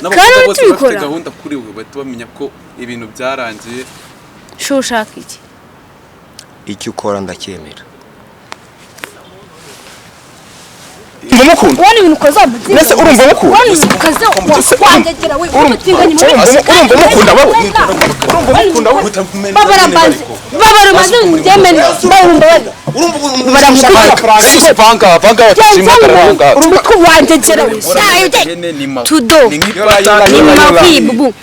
n'abakobwa bose tubikora bafite gahunda kuri we bahita bamenya ko ibintu byarangiye. sho ushaka iki icyo ukora ndacyemera. Ndamukunda. wani ibintu ukoza mutima Nese urumva mukunda. wani ibintu ukoza wangegera we umutinganye muri Urumva mukunda wowe. Urumva mukunda wowe. babara maze ndemene mbawumbaye Baramushaka sipanga vanga watishima karanga. urumva ko wangegera we sayute tudo Ni nk'ipata ni mabibu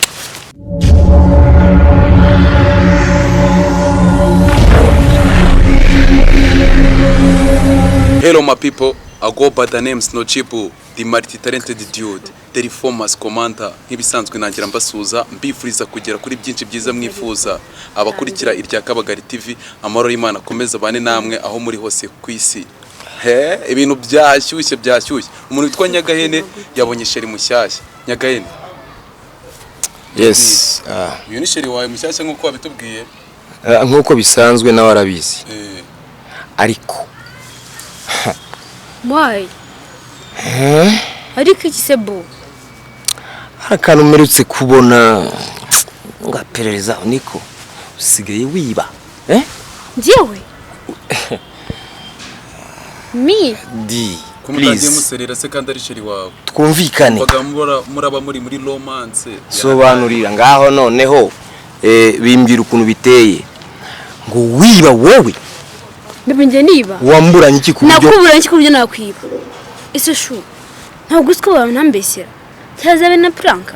Hello my people, I go by the name Snow Chipu, the multi-talented dude, the reformers commander. Nk'ibisanzwe nangira mbasuza mbifuriza kugera kuri byinshi byiza mwifuza. Abakurikira irya Kabagari TV, amahoro y'Imana akomeza bane namwe aho muri hose ku isi. Ibintu byashyushye. Umuntu witwa Nyagahene yabonye sheri mushyashya. Nyagahene. Yes. Uyu ni sheri wawe mushyashya nkuko wabitubwiye. Nkuko bisanzwe nawe arabizi. Ariko why ariko iki sebo akantu merutse kubona ngaperereza niko usigaye wiba njyewe mi di Kumutangiye muserera se kandi ari sheri wawe. twumvikane Muraba muri romance. sobanurira ngaho noneho bimbira ukuntu biteye ngo wiba wowe bebe nje niba wamburanye iki kubyo nakuburanye iki kubyo nakwiba ese shu ntabwo usiko bamnambesera cyazabe na pranka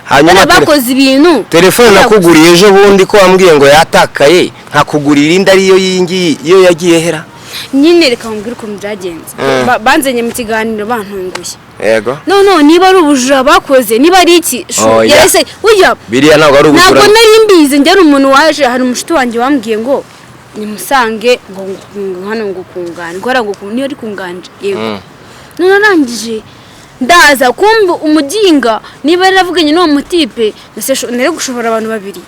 hanyuma bakoze ibintu telefone nakuguriye ejo bundi ko wambwiye ngo yatakaye nkakugurira inda ariyo yingi iyo yagiye hera nyine reka mbwira uko byagenze banzenye mu kiganiro bantunguye yego no niba ari ubujura bakoze niba ari iki yarese uya biriya ntabwo ari ubujura ntabwo nari mbizi njye ari umuntu waje hari umushito wanjye wambwiye ngo nimusange ngo hano ngo kungana gora ngo niyo ari kunganje yego none narangije ndaza kumva umuginga niba yaravuganye no mutipe nese nere gushobora abantu babiri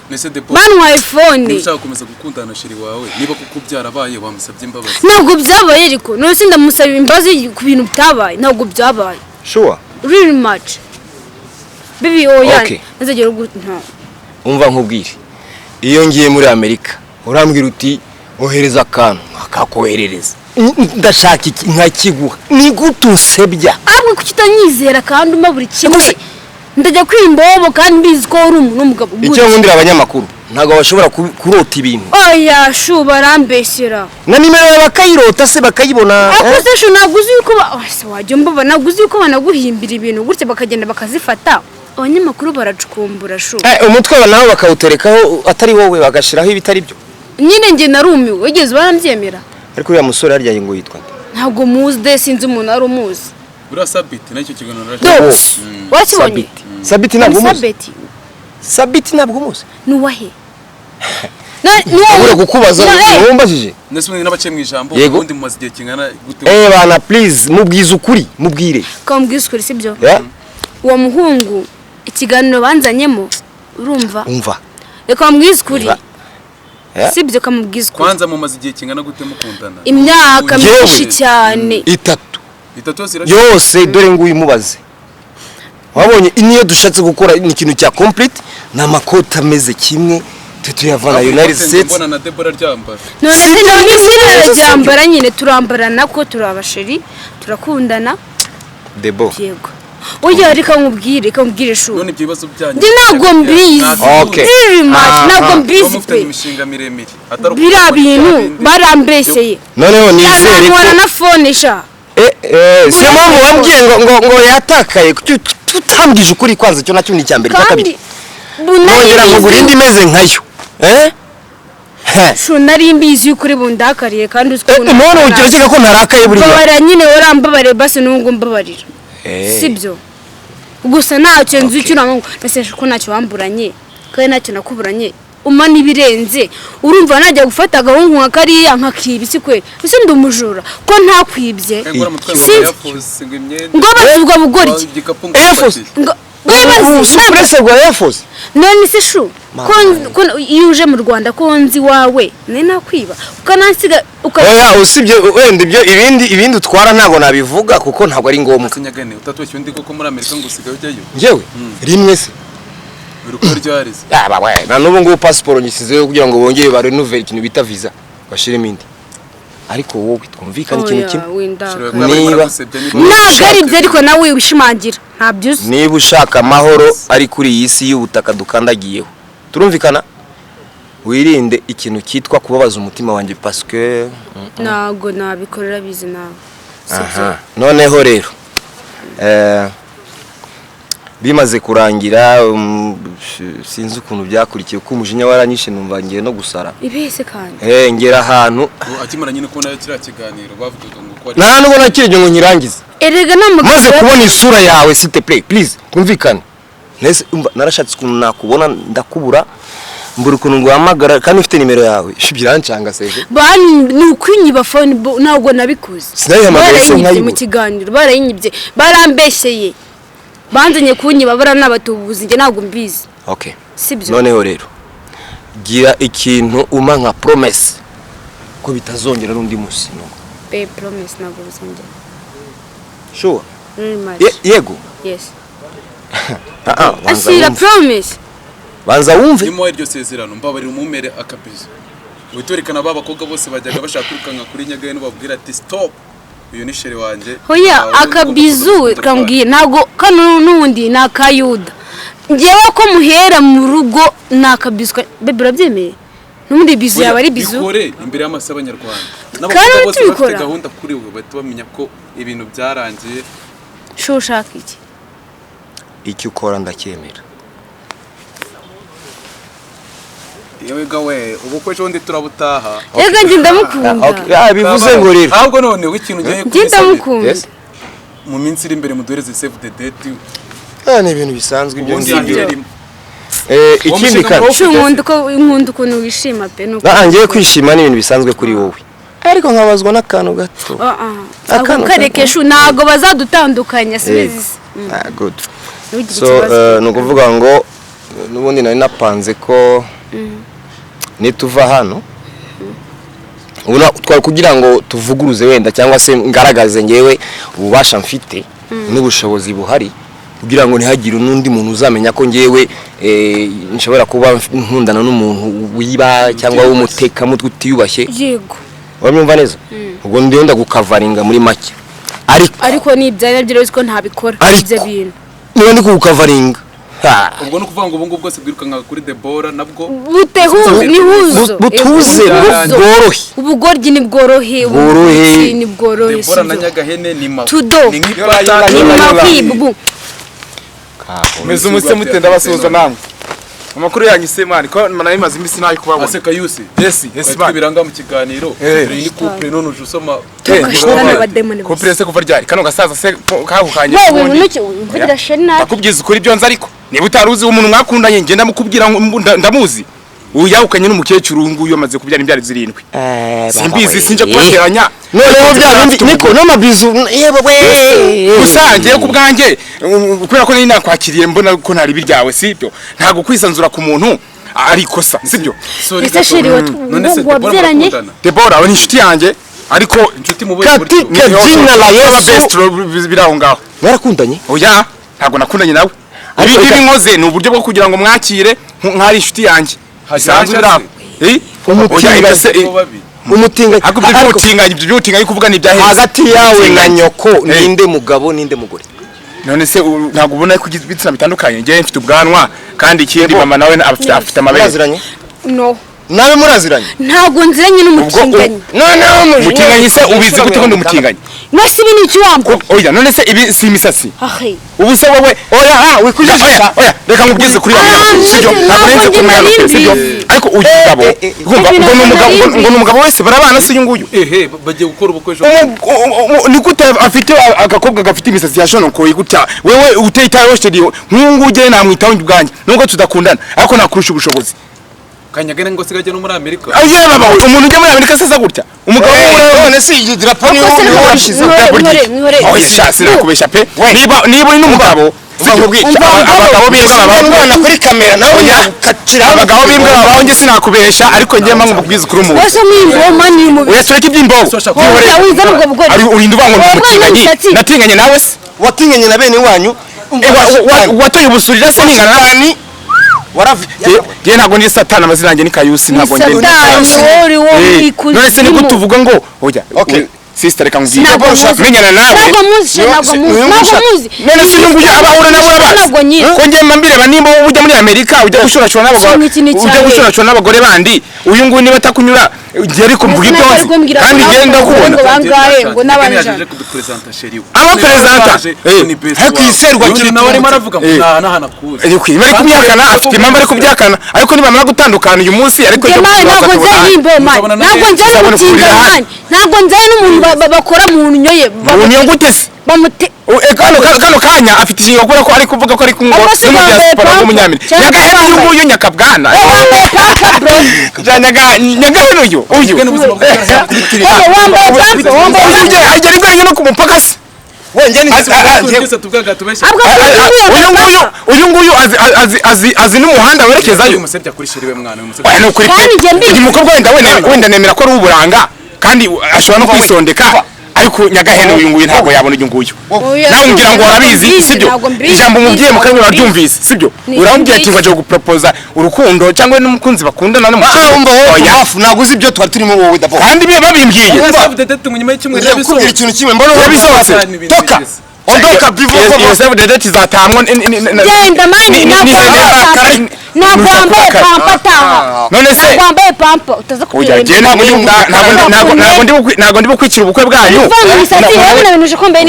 banwa iPhone ushaka kumeza gukundana sheri wawe niba kuko byarabaye wamusabye imbabazi ntabwo byabaye ariko none se ndamusaba imbabazi ku bintu bitabaye ntabwo byabaye sure really much baby oya nazagera nta umva nkubwire iyo ngiye muri Amerika urambwira uti ohereza akantu akakoherereza ndashaka iki nkakiguha ni gutusebya ahubwo kutanyizera kandi uma buri kimwe ndajya kwimbobo kandi mbizi ko uri umuntu umugabo icyo nkundira abanyamakuru ntago bashobora kurota ibintu oya shu barambeshyira na nimero bakayirota se bakayibona akose shu naguzi yuko se wajye mbaba naguzi yuko banaguhimbira ibintu gutya bakagenda bakazifata abanyamakuru baracukumbura shu umutwe nawe bakawuterekaho atari wowe bagashiraho ibitari byo nyine nge narumiwe wigeze barambyemera ariko uya musore harya ngo yitwa ntago muzi de sinzi umuntu ari umuzi bura Sabiti nacyo kiganiro rashyo wakibonye Sabiti ntabwo umuzi Sabiti ntabwo umuzi nuwahe Ura gukubaza wombajije Nesumwe n'abace mu ijambo ubundi mu mazigiye kingana gute bana please mubwize ukuri mubwire kambwize ukuri sibyo uwo muhungu ikiganiro banzanyemo urumva umva reka mbwize ukuri sibyo kamubwize ukuri kwanza mu mazigiye kingana gute mukundana imyaka myinshi cyane itatu yose dore ngo uyimubaze wabonye niyo dushatse gukora ni ikintu cya complete na makota ameze kimwe tuyavana United States mbona na Debora ryambara none se ryambara nyine turambarana ko turabasheri turakundana Debo yego oya reka nkubwire shu none ibibazo byanyu ntabwo mbizi ntabwo mbizi mufite imishinga miremire bira bintu barambeseye noneho nizere ko na phone sha siyo mpamvu wambwiye ngo yatakaye tutambwije ukuri kwanza cyo nacyo ni cyambere cyakabiri nongera nkugura indi meze nkayo shu nari mbizi ukuri bundakariye kandi uziko none ugerageza ko narakaye buriya bara nyine warambabare basi nubwo mbabarira sibyo gusa ntacyo nzi icyo namango naseshe ko ntacyo wamburanye kandi ntacyo nakuburanye uma nibirenze urumva najya gufata gahungu nka kariya nkakibisi kwe ese ndumujura ko ntakwibye ngo bazubwa bugori Air Force ngo surpresse gwa Air Force none se shu iyo uje mu Rwanda ko nzi wawe ne nakwiba ukanansiga oya usibye wenda ibyo ibindi utwara ntago nabivuga kuko ntago ari ngombwa. Nyagahene utatweshye undi koko muri Amerika ngo usigaye ujyayo njyewe rimwe se uruko ryarize baba na n'ubu ngubu passport ngisizeyo kugira ngo bongere ba renouveler ikintu bita visa bashiremo indi ariko wowe twumvikana ikintu kimwe niba nagari byo ariko nawe wishimangira ntabyuze niba ushaka amahoro ari kuri iyi si y'ubutaka dukandagiyeho turumvikana wirinde ikintu cyitwa kubabaza umutima wanjye parce que nago nabikorera bizi nawe. Noneho rero bimaze kurangira sinzi ukuntu byakurikiye ko umujinya waranyishe numva ngiye no gusara ibese kandi ngera ahantu akimara nyine kubona kiriya kiganiro bavugaga ngo ko nta nubwo nakirije ngo nkirangize erega namugabo maze kubona isura yawe s'il te plaît please kumvikana nese narashatse ukuntu nakubona ndakubura mbura ukuntu nguhamagara kandi ufite nimero yawe birancanga seje bani ni ukwinyiba phone ntabwo nabikuze sinayihamagaye se nkayibu mu kiganiro barayinyibye barambesheye banzanye kunyiba baranabatubuza nge ntabwo mbizi. Okay sibyo noneho rero gira ikintu uma nka promise ko bitazongera n'undi musi no promise ntabwo bizongera sure yego yes asira promise banza wumve nimo iryo sezerano mbabarira umumere akabizo witorekana babakobwa bose bajyaga bashaka kwirukanka kuri Nyagahene babwira ati stop uyu ni shere wanje hoya akabizu kambwiye ntago kano nundi nakayuda ngewe ko muhera mu rugo nakabizwa bebe urabyemeye n'undi bizu yaba ari bizu bikore imbere y'amasa abanyarwanda n'abakobwa bose bafite gahunda kuri we bahita bamenya ko ibintu byarangiye sho ushaka iki ukora ndacyemera yewe gawe ubukwe cyo ndi turabutaha ega nje ndamukunda bivuze ngo rero ahubwo none w'ikintu ngiye ndamukunda mu minsi iri imbere muduhereze save the date ni ibintu bisanzwe ibyo ngibyo ikindi kandi nkunda ukuntu wishima pe nuko ngiye kwishima ni ibintu bisanzwe kuri wowe ariko nkabazwa n'akantu gato akarekeshu nago bazadutandukanya sibizi good so no kuvuga ngo nubundi nari napanze ko nituva hano twari kugira ngo tuvuguruze wenda cyangwa se ngaragaze ngewe ububasha mfite n'ubushobozi buhari kugira ngo ntihagire n'undi muntu uzamenya ko ngewe nshobora kuba nkundana n'umuntu wiba cyangwa w'umutekamutwe utiyubashye yego wamwumva neza ubwo ndenda gukavaringa muri make ariko ni ibyanya byose ko ntabikora ibyo bintu niba ndi kukavaringa ubwo no kuvuga ngo ubungu bwose bwirukanka kuri Debora nabwo butuze bworohe ubugoryi ni bworohe ni bworohe Debora na Nyagahene ni ma ni nk'ipata meze umutse mutenda basuhuza namwe amakuru yanyu se mani ko mana imaze imisi nayo kubabona aseka yusi yes mani biranga mu kiganiro ni couple none uje usoma couple se kuva ryari kano gasaza se kahukanye wewe nuki mvugira shena akubyiza ukuri byo nzi ariko niba utaruzi umuntu mwakundanye ngenda mukubwira ndamuzi uyahukanye n'umukecuru nguyu amaze kubyara imbyari zirindwi simbizi sinje kwateranya noneho byabindi niko n'amabizu yewe usangiye ku bwanjye kubera ko nina kwakiriye mbona ko ntari biryawe sibyo ntago kwisanzura ku muntu ariko sibyo ese shiri wabyeranye Debora we ni inshuti yanjye ariko inshuti mu boye katika jina la Yesu biraho ngaho barakundanye oya ntago nakundanye nawe ibi nkoze ni uburyo bwo kugira ngo mwakire nk'ari inshuti yanjye bisanzwe biraho umutinganyi ibyo kuvuga ni byaheze hagati yawe na nyoko ninde mugabo ninde mugore none se ntago ubona ko ibitsina bitandukanye ngiye mfite ubwanwa kandi ikindi mama nawe afite amabere no nawe muraziranye ntago nziranye n'umutinganyi noneho umutinganyi se ubizi gute ko ndi umutinganyi nasi bini cyambo oya none se ibi si imisatsi ubu se wowe oya wikujisha oya reka nkubwize kuri sibyo ntabwo nzi kumenya sibyo ariko uyu mugabo ngo umugabo wese barabana se uyu nguyu bagiye gukora ubukwe ejo ni gute afite agakobwa gafite imisatsi ya shonokoye gutya wewe uteyitayeho studio nk'unguje namwitaho ubwanjye nubwo tudakundana ariko nakurusha ubushobozi Nyagahene ngo sigajye no muri Amerika ayeba bawe umuntu ujya muri Amerika sasa gutya umugabo none si idirapo ni oya shasi nakubesha pe niba uri n'umugabo abagabo b'imbwa babaho kuri kamera nawe yakacira abagabo b'imbwa babaho njye sinakubesha ariko njye mpa nkubwiza kuri umuntu wese mwimbo mani mu uyatureka iby'imbogo wizana ubwo bugore urinda uvuga ngo umutinganyi natinganye nawe se watinganye na bene wanyu watoye ubusurira se n'ingana ye ntabwo ndi satani amazina yanjye ni Kayusi ntabwo ndi none se niko tuvuga ngo oya sister reka ngubwire menyana nawe ntabwo muzi none se uyu nguyu abahura nabo bazi ko njye mbireba nimba ujya muri Amerika ujya gushorashora n'abagore bandi uyu nguyu niba atakunyura njye ariko mvuga ibyonzi kandi genda kubona bangahe ngo nabanje abaperezida ariko iserwa kiri nawe arimo aravuga ngo nta nakuze bari kubyakana afite impamvu ari kubyakana ariko nibamara gutandukana uyu munsi ariko ntabwo nzeye n'umuntu bakora mu nyoye niyo gute se kano kanya afite ikintu bakora ko ari kuvuga ko ari kumwe n'umudiaspora w'umunyamerika Nyagahene uyu nguyu nyakabwana Nyagahene uyu agera ibwenge no ku mupaka se uyu nguyu azi n'umuhanda werekezayo uyu mukobwa wenda nemera ko ari uburanga kandi ashobora no kwisondeka ariko Nyagahene uyu nguyu ntabwo yabona uyu nguyu nawe umbwira ngo warabizi sibyo ijambo umubyeyi mu kanwa uraryumvise sibyo urambwira ati ngo aje gupropoza urukundo cyangwa n'umukunzi bakundana hafu naguze ibyo twari turimo wowe dabo kandi biye babimbwiye kubwira ikintu kimwe mbona yabisohotse toka ondoka bivuga iyo save the date zatamwa genda mani ntabwo wambaye pampa ataha none se wambaye pampa utaza kugira ntabwo ndi bukwikira ubukwe bwanyu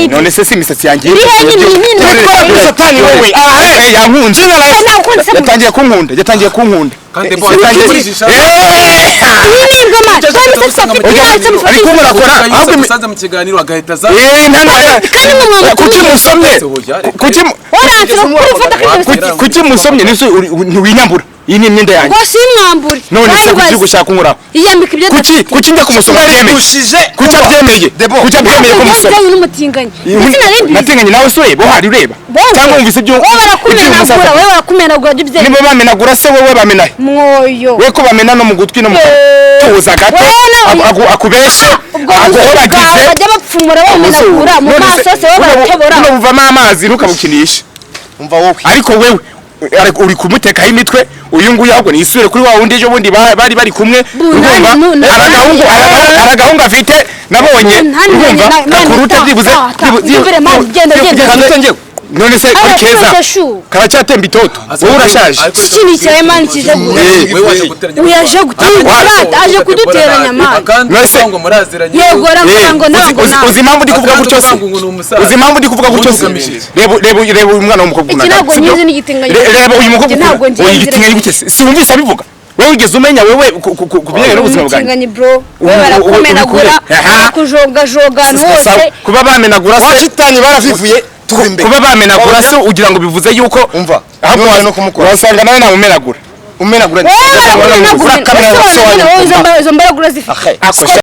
none se si imisatsi yanjye satani wowe yankunze yatangiye kunkunda ariko murakora musanze mu kiganiro agahita za kuki musomye ntiwinyambura iyi ni imyenda yanjye ngo simwambure none se kuki gushaka kunkuraho iyambika ibyo kuki njya kumusoma kuki abyemeye ko musoma natinganye nawe se ureba uhari ureba cyangwa wumvise ibyo wowe barakumenagura ibyo nibo bamenagura se wowe bamenahe mwoyo we ko bamena no mu gutwi no mu tuza gato akubeshe aguhoragize bajya bapfumura bamenagura mu maso se wowe baratobora buvamo amazi ntukabukinishe umva wowe ariko wewe uri kumutekaho imitwe uyu nguyu ahubwo nisubire kuri wa wundi ejo bundi bari kumwe urumva aragahungu afite nabonye urumva gakuruta byibuze none se ari keza karacyatemba itoto wowe urashaje iki ni cyawe mani kije uyaje gutera aje kuduteranya mani none se yego ravuga ngo ntabwo uzi impamvu ndi kuvuga gutyo se uzi impamvu ndi kuvuga gutyo se reba uyu mwana w'umukobwa unana ntabwo nyizi n'igitinganya reba uyu mukobwa uyu igitinganya gute si wumvise abivuga wewe ugeze umenya wewe kubijyanye n'ubuzima bwanjye bro wewe barakumenagura kujogajogana hose kuba bamenagura se shitani baravivuye kuba bamenagura se ugira ngo bivuze yuko umva ahubwo no kumukora wasanga nawe namumenagura umenagura izo mbaragura zifite